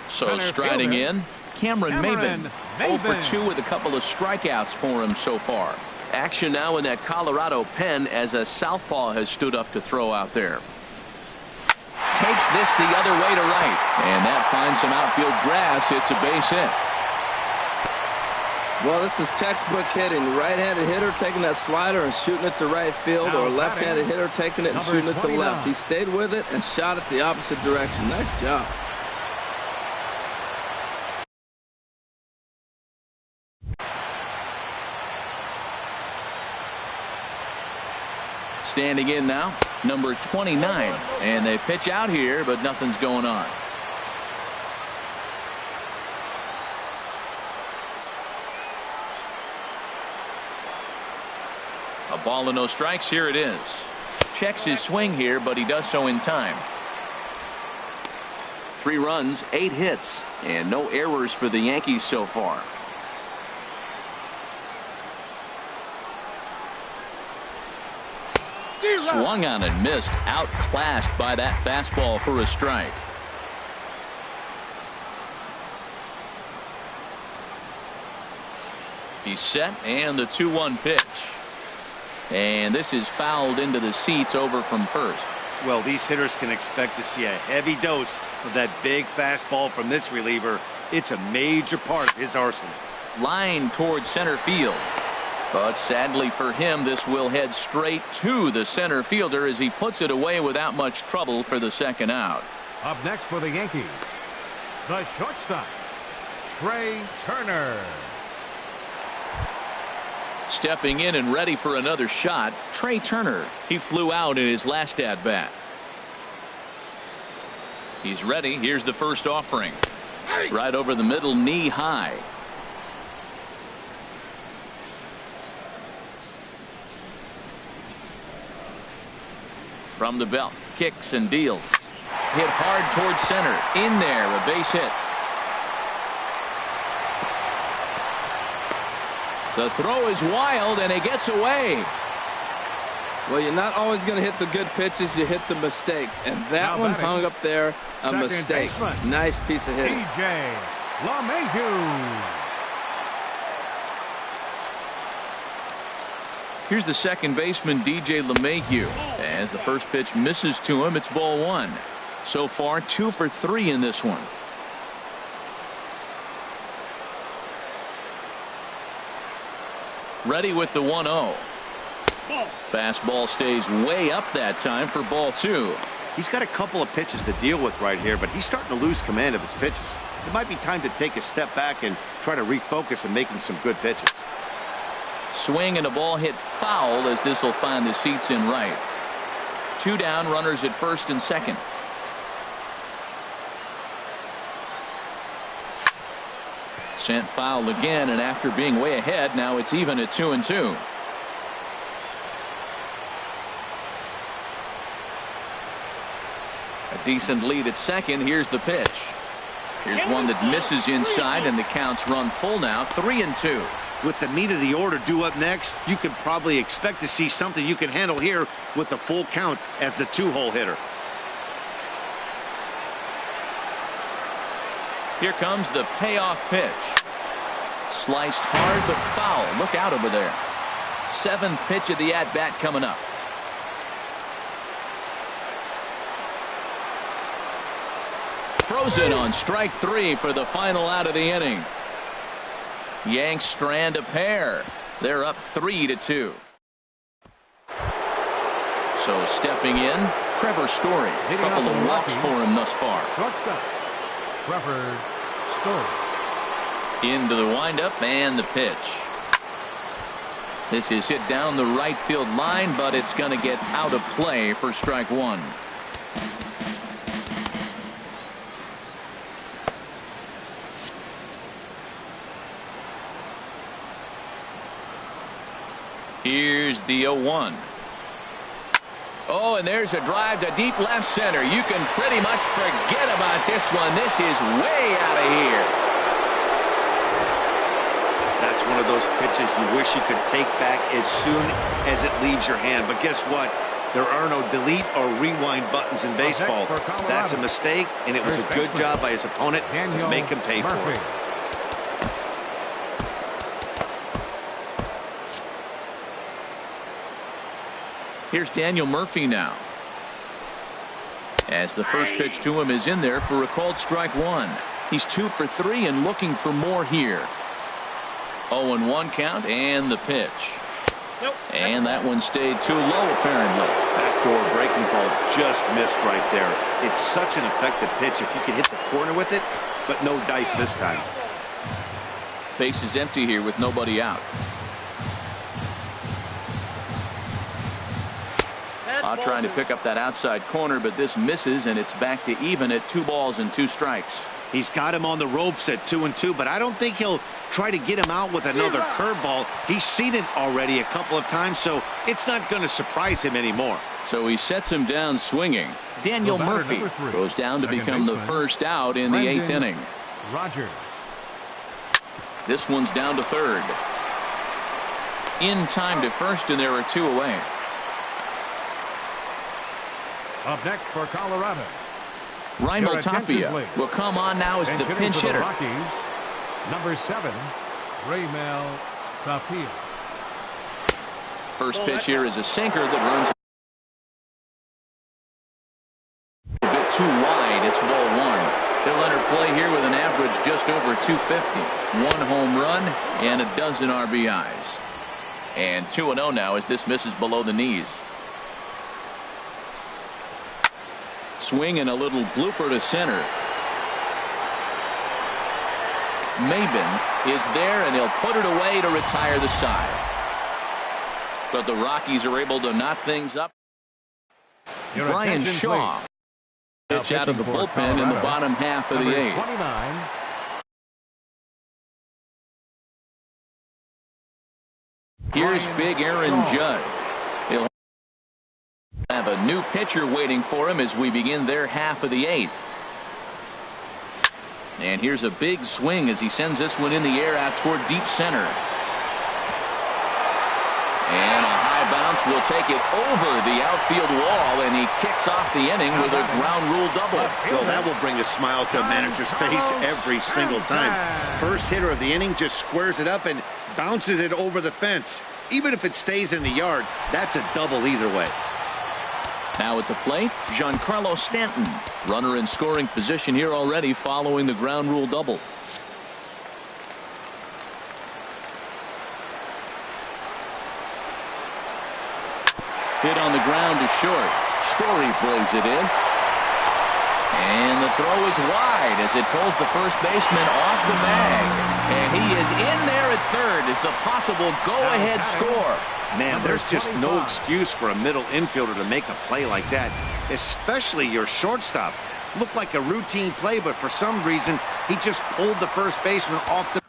So striding in, Cameron Maybin. 0 for 2 with a couple of strikeouts for him so far. Action now in that Colorado pen as a southpaw has stood up to throw out there. Takes this the other way to right, and that finds some outfield grass. It's a base hit. Well, this is textbook hitting. Right-handed hitter taking that slider and shooting it to right field, or left-handed hitter taking it and shooting it to left. He stayed with it and shot it the opposite direction. Nice job. Standing in now, number 29, and they pitch out here, but nothing's going on. A ball and no strikes. Here it is. Checks his swing here, but he does so in time. 3 runs, 8 hits, and no errors for the Yankees so far. Swung on and missed, outclassed by that fastball for a strike. He's set, and the 2-1 pitch. And this is fouled into the seats over from first. Well, these hitters can expect to see a heavy dose of that big fastball from this reliever. It's a major part of his arsenal. Line towards center field. But sadly for him, this will head straight to the center fielder as he puts it away without much trouble for the second out. Up next for the Yankees, the shortstop, Trey Turner. Stepping in and ready for another shot, Trey Turner. He flew out in his last at-bat. He's ready. Here's the first offering. Right over the middle, knee high. From the belt, kicks and deals. Hit hard towards center. In there, a base hit. The throw is wild, and it gets away. Well, you're not always going to hit the good pitches. You hit the mistakes. And that one hung up there, a mistake. Nice piece of hitting. DJ LeMahieu. Here's the second baseman, DJ LeMahieu. As the first pitch misses to him, it's ball one. So far, 2 for 3 in this one. Ready with the 1-0. Fastball stays way up that time for ball 2. He's got a couple of pitches to deal with right here, but he's starting to lose command of his pitches. It might be time to take a step back and try to refocus and making some good pitches. Swing and a ball hit foul as this will find the seats in right. 2 down, runners at first and second. Sent foul again, and after being way ahead, now it's even at 2-2. A decent lead at second. Here's the pitch. Here's one that misses inside, and the count's run full now, 3-2. With the meat of the order due up next, you could probably expect to see something you can handle here with the full count as the 2-hole hitter. Here comes the payoff pitch. Sliced hard but foul. Look out over there. 7th pitch of the at-bat coming up. Frozen on strike 3 for the final out of the inning. Yanks strand a pair. They're up 3-2. So stepping in, Trevor Story. A couple of walks for him thus far. Shortstop, Trevor Story. Into the windup and the pitch. This is hit down the right field line, but it's going to get out of play for strike 1. Here's the 0-1. Oh, and there's a drive to deep left center. You can pretty much forget about this one. This is way out of here. That's one of those pitches you wish you could take back as soon as it leaves your hand. But guess what? There are no delete or rewind buttons in baseball. That's a mistake, and it was a good job by his opponent to make him pay for it. Here's Daniel Murphy now. As the first pitch to him is in there for a called strike 1. He's 2 for 3 and looking for more here. 0-1 count and the pitch. And that one stayed too low apparently. Backdoor breaking ball just missed right there. It's such an effective pitch if you can hit the corner with it, but no dice this time. Base is empty here with nobody out. Trying to pick up that outside corner, but this misses, and it's back to even at 2 balls and 2 strikes. He's got him on the ropes at 2-2, but I don't think he'll try to get him out with another curveball. He's seen it already a couple of times, so it's not going to surprise him anymore. So he sets him down swinging. Daniel Murphy goes down to become the first out in the 8th inning. Rogers. This one's down to third. In time to first, and there are 2 away. Up next for Colorado, Raimel Tapia will come on now as the pinch hitter. Rockies, number 7, Raimel Tapia. First pitch here is a sinker that runs a bit too wide. It's ball 1. He'll enter play here with an average just over 250. 1 home run and a dozen RBIs. And 2-0 now as this misses below the knees. Swing and a little blooper to center. Maben is there, and he'll put it away to retire the side. But the Rockies are able to knot things up. Brian Shaw pitch out of the bullpen in the bottom half of the 8th. 29. Here's big Aaron Judge. He'll have a new pitcher waiting for him as we begin their half of the 8th. And here's a big swing as he sends this one in the air out toward deep center. And a high bounce will take it over the outfield wall, and he kicks off the inning with a ground rule double. Well, that will bring a smile to a manager's face every single time. First hitter of the inning just squares it up and bounces it over the fence. Even if it stays in the yard, that's a double either way. Now at the plate, Giancarlo Stanton. Runner in scoring position here already following the ground rule double. Hit on the ground to short. Story brings it in. And the throw is wide as it pulls the first baseman off the bag. And he is in there at third as the possible go-ahead score. Man, there's just no excuse for a middle infielder to make a play like that, especially your shortstop. Looked like a routine play, but for some reason, he just pulled the first baseman off the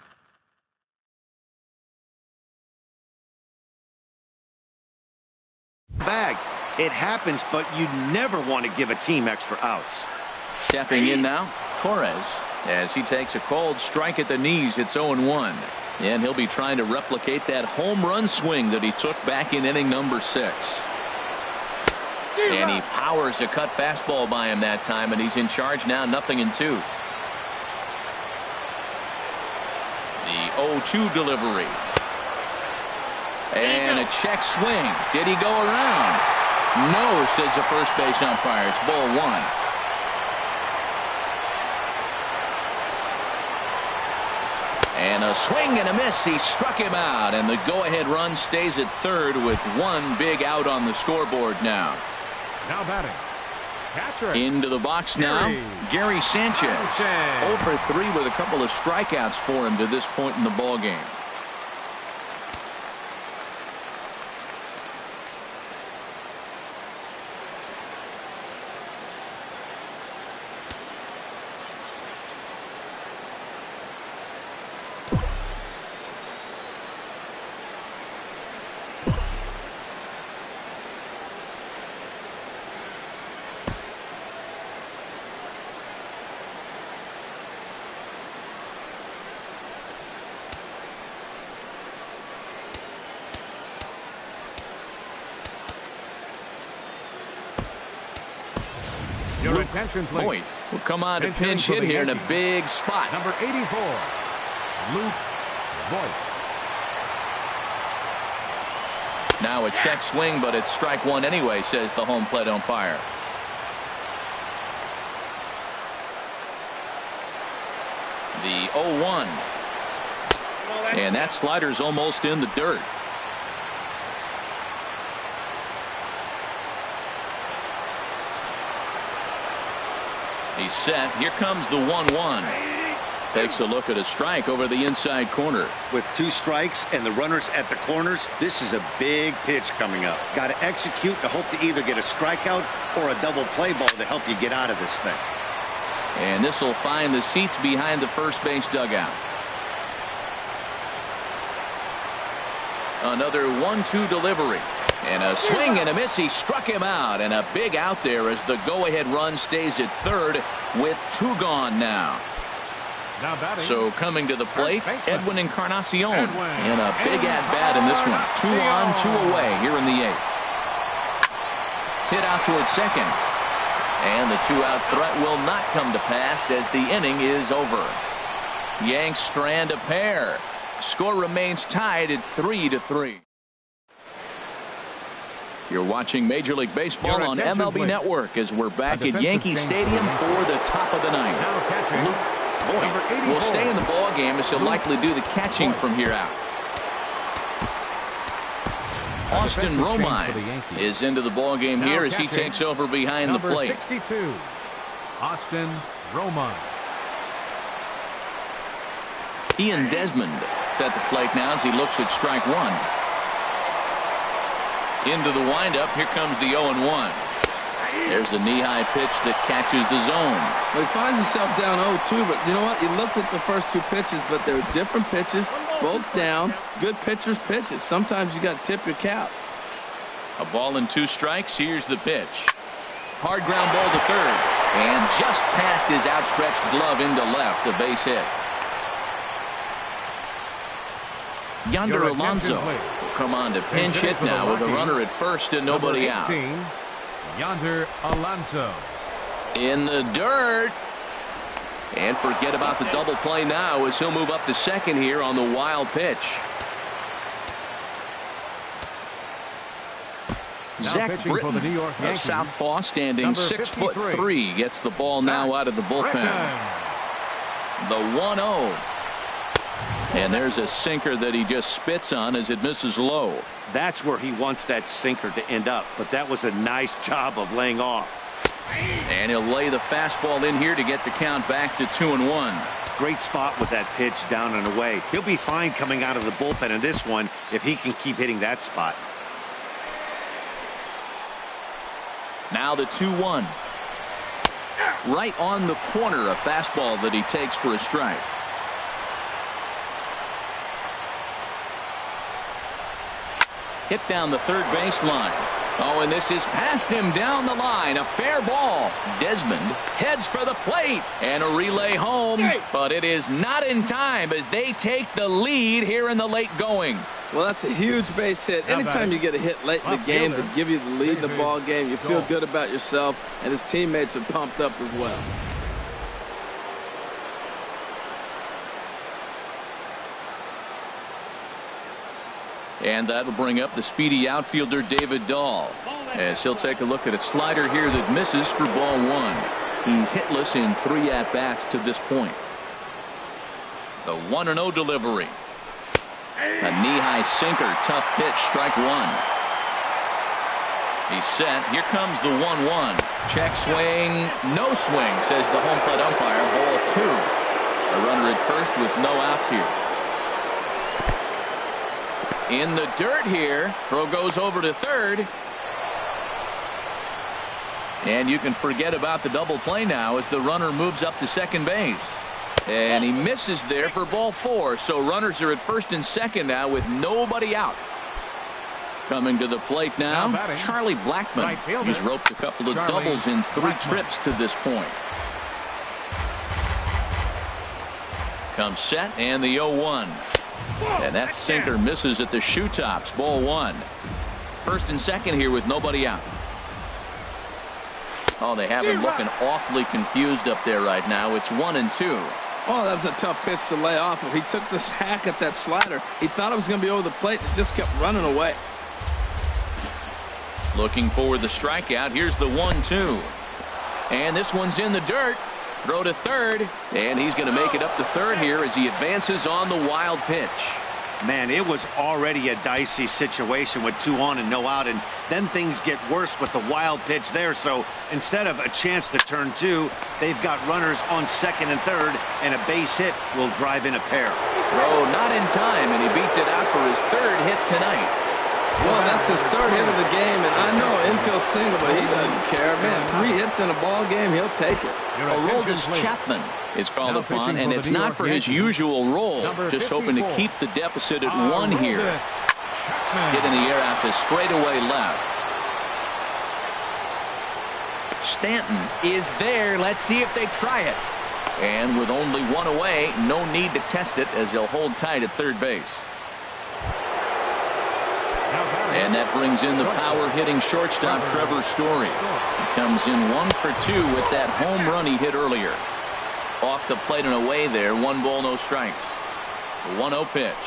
bag. It happens, but you never want to give a team extra outs. Stepping in now, Torres, as he takes a cold strike at the knees. It's 0-1. And he'll be trying to replicate that home run swing that he took back in inning number 6. And he powers a cut fastball by him that time, and he's in charge now, 0-2. The 0-2 delivery. And a check swing. Did he go around? No, says the first base umpire. It's ball 1. And a swing and a miss. He struck him out, and the go-ahead run stays at third with one big out on the scoreboard now. Now batting. Catcher. Into the box now, Gary Sanchez. 0 for 3 with a couple of strikeouts for him to this point in the ball game. Your attention, please. Boyd will come on to pinch hit here in a big spot. Number 84, Luke Voigt. Now a check swing, but it's strike 1 anyway, says the home plate umpire. The 0-1. And that slider's almost in the dirt. He's set. Here comes the 1-1. Takes a look at a strike over the inside corner. With 2 strikes and the runners at the corners, this is a big pitch coming up. Got to execute to hope to either get a strikeout or a double play ball to help you get out of this thing. And this will find the seats behind the first base dugout. Another 1-2 delivery. And a swing and a miss. He struck him out, and a big out there as the go-ahead run stays at third with 2 gone now. So coming to the plate, Edwin Encarnacion. And a big at-bat in this one. 2 on, 2 away here in the 8th. Hit out toward second. And the 2-out threat will not come to pass as the inning is over. Yanks strand a pair. Score remains tied at 3-3. You're watching Major League Baseball on MLB Network as we're back at Yankee Stadium for the top of the 9th. Luke Voigt will stay in the ball game as he'll likely do the catching from here out. Austin Romine is into the ball game here as he takes over behind the plate. 62, Austin Romine. Ian Desmond is at the plate now as he looks at strike one. Into the windup. Here comes the 0-1. There's a knee-high pitch that catches the zone. Well, he finds himself down 0-2, but you know what? He looked at the first two pitches, but they're different pitches, both down. Good pitchers' pitches. Sometimes you got to tip your cap. A ball and 2 strikes. Here's the pitch. Hard ground ball to third. And just past his outstretched glove into left. A base hit. Yonder Alonso will come on to pinch hit now with a runner at first and nobody out. Yonder Alonso. In the dirt. And forget about the double play now as he'll move up to second here on the wild pitch. Zach Britton, a southpaw standing 6'3", gets the ball now out of the bullpen. The 1-0. And there's a sinker that he just spits on as it misses low. That's where he wants that sinker to end up, but that was a nice job of laying off. And he'll lay the fastball in here to get the count back to 2-1. Great spot with that pitch down and away. He'll be fine coming out of the bullpen in this one if he can keep hitting that spot. Now the 2-1. Right on the corner, a fastball that he takes for a strike. Hit down the third baseline. Oh, and this is past him down the line. A fair ball. Desmond heads for the plate. And a relay home. But it is not in time as they take the lead here in the late going. Well, that's a huge base hit. Anytime you get a hit late in the game to give you the lead in the ball game, you feel good about yourself, and his teammates are pumped up as well. And that'll bring up the speedy outfielder David Dahl as he'll take a look at a slider here that misses for ball 1. He's hitless in 3 at-bats to this point. The 1-0 delivery. A knee-high sinker, tough pitch, strike 1. He's set. Here comes the 1-1. Check swing, no swing, says the home plate umpire. Ball 2. A runner at first with no outs here. In the dirt here. Throw goes over to third. And you can forget about the double play now as the runner moves up to second base. And he misses there for ball 4. So runners are at first and second now with nobody out. Coming to the plate now, Charlie Blackmon. He's roped a couple of doubles in 3 trips to this point. Comes set and the 0-1. And that sinker misses at the shoe tops. Ball 1. First and second here with nobody out. Oh, they have him looking awfully confused up there right now. It's 1-2. Oh, that was a tough pitch to lay off. If he took this hack at that slider, he thought it was going to be over the plate. It just kept running away. Looking for the strikeout. Here's the 1-2. And this one's in the dirt. Throw to third. And he's going to make it up to third here as he advances on the wild pitch. Man, it was already a dicey situation with 2 on and no out, and then things get worse with the wild pitch there. So instead of a chance to turn 2, they've got runners on second and third, and a base hit will drive in a pair. Throw not in time, and he beats it out for his 3rd hit tonight. Well, that's his 3rd hit of the game, and I know infield single, but he doesn't care. Man, 3 hits in a ball game, he'll take it. Aroldis Chapman is called upon, and it's not for his usual role. Just hoping to keep the deficit at 1 here. Hit in the air out to straightaway left. Stanton is there. Let's see if they try it. And with only 1 away, no need to test it as he'll hold tight at third base. And that brings in the power-hitting shortstop Trevor Story. He comes in 1 for 2 with that home run he hit earlier. Off the plate and away there. 1 ball, no strikes. The 1-0 pitch.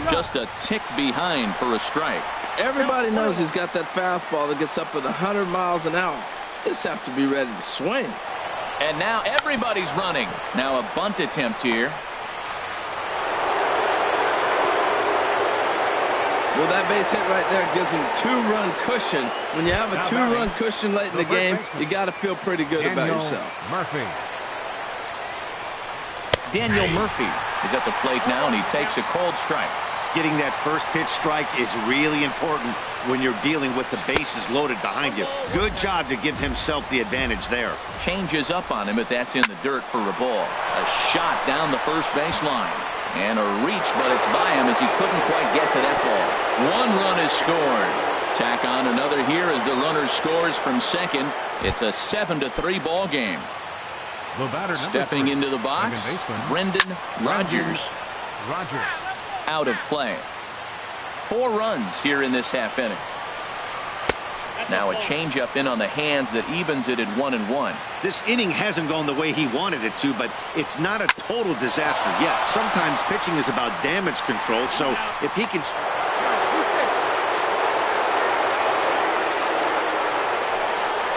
Just a tick behind for a strike. Everybody knows he's got that fastball that gets up at 100 miles an hour. Just have to be ready to swing. And now everybody's running. Now a bunt attempt here. Well, that base hit right there gives him 2-run cushion. When you have a 2-run cushion late in the game, you got to feel pretty good about yourself. Murphy. Daniel Murphy is at the plate now, and he takes a cold strike. Getting that first pitch strike is really important when you're dealing with the bases loaded behind you. Good job to give himself the advantage there. Changes up on him, but that's in the dirt for a ball. A shot down the first baseline. And a reach, but it's by him as he couldn't quite get to that ball. 1 run is scored. Tack on another here as the runner scores from second. It's a 7-3 ball game. The batter, stepping into the box, Brendan Rodgers. Out of play. 4 runs here in this half inning. Now a changeup in on the hands that evens it at 1-1. This inning hasn't gone the way he wanted it to, but it's not a total disaster yet. Sometimes pitching is about damage control, so if he can...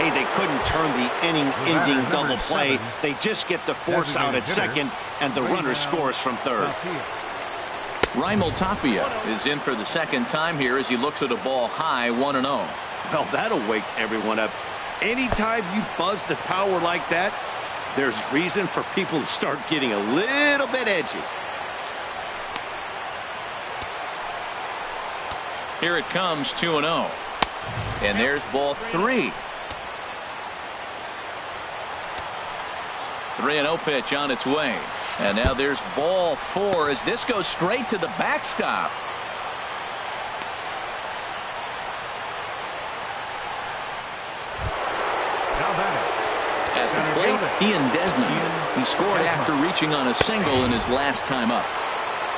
Hey, they couldn't turn the inning-ending double play. They just get the force out at second, and the runner scores from third. Raimel Tapia is in for the second time here as he looks at a ball high, 1-0. Well, that'll wake everyone up. Anytime you buzz the tower like that, there's reason for people to start getting a little bit edgy. Here it comes, 2-0. And there's ball 3. 3-0 pitch on its way. And now there's ball 4 as this goes straight to the backstop. At the plate, Ian Desmond. He scored after reaching on a single in his last time up.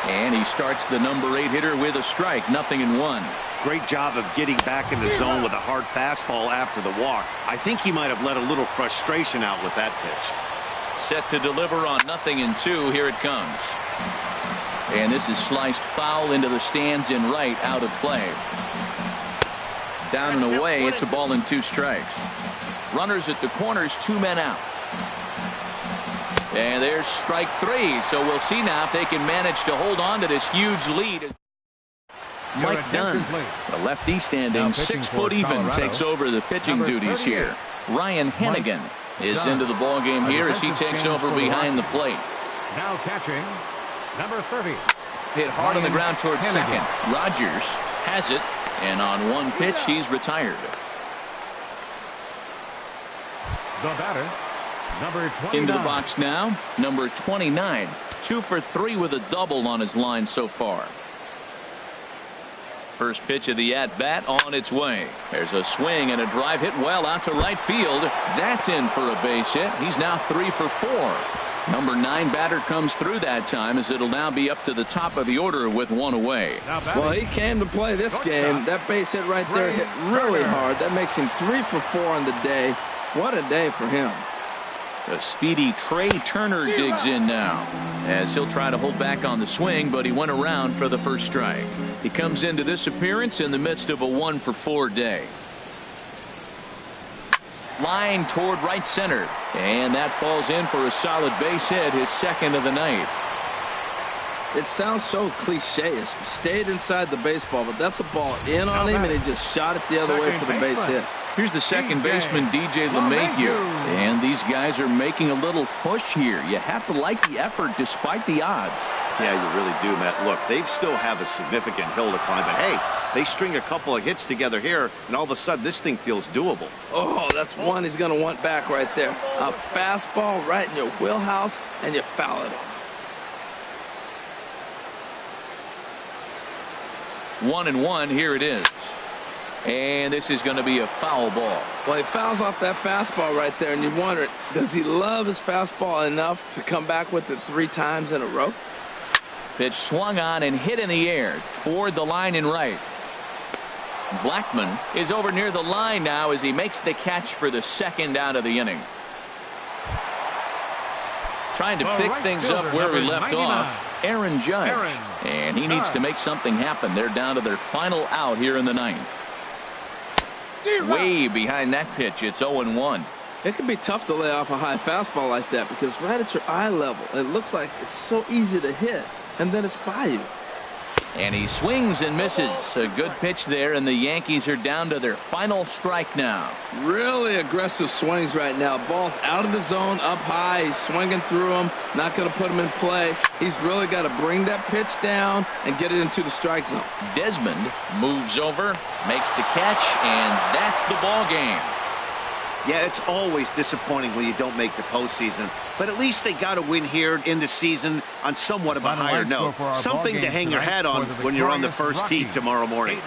And he starts the number 8 hitter with a strike, 0-1. Great job of getting back in the zone with a hard fastball after the walk. I think he might have let a little frustration out with that pitch. Set to deliver on 0-2. Here it comes. And this is sliced foul into the stands in right, out of play. Down and away, it's a ball and 2 strikes. Runners at the corners, 2 men out. And there's strike 3. So we'll see now if they can manage to hold on to this huge lead. Mike Dunn, the lefty standing 6 foot even, takes over the pitching duties here. Ryan Hennigan is into the ball game here as he takes over behind the plate. Now catching, number 30. Hit hard on the ground towards second. Rodgers has it, and on 1 pitch, he's retired. The batter, number 29. Into the box now, number 29. 2 for 3 with a double on his line so far. First pitch of the at-bat on its way. There's a swing and a drive hit well out to right field. That's in for a base hit. He's now 3 for 4. Number 9 batter comes through that time as it'll now be up to the top of the order with 1 away. Well, he came to play this game. That base hit right there hit really hard. That makes him 3 for 4 on the day. What a day for him. The speedy Trey Turner digs in now as he'll try to hold back on the swing, but he went around for the first strike. He comes into this appearance in the midst of a 1 for 4 day. Line toward right center, and that falls in for a solid base hit, his second of the night. It sounds so cliche-ish. Stayed inside the baseball, but that's a ball in on him, and he just shot it the other way for the base hit. Here's the second baseman, DJ LeMahieu. And these guys are making a little push here. You have to like the effort despite the odds. Yeah, you really do, Matt. Look, they still have a significant hill to climb, but hey, they string a couple of hits together here, and all of a sudden this thing feels doable. Oh, that's one he's going to want back right there. A fastball right in your wheelhouse, and you foul it off. 1-1, here it is. And this is going to be a foul ball. Well, he fouls off that fastball right there, and you wonder, does he love his fastball enough to come back with it 3 times in a row? Pitch swung on and hit in the air toward the line in right. Blackman is over near the line now as he makes the catch for the second out of the inning. Trying to pick things up where we left off, Aaron Judge. And he needs to make something happen. They're down to their final out here in the 9th. Way behind that pitch, it's 0-1. It can be tough to lay off a high fastball like that because right at your eye level, it looks like it's so easy to hit, and then it's by you. And he swings and misses. A good pitch there, and the Yankees are down to their final strike now. Really aggressive swings right now. Ball's out of the zone, up high. He's swinging through them, not going to put him in play. He's really got to bring that pitch down and get it into the strike zone. Desmond moves over, makes the catch, and that's the ball game. Yeah, it's always disappointing when you don't make the postseason, but at least they got a win here in the season on somewhat of a higher note. Something to hang your hat on when you're on the first tee tomorrow morning.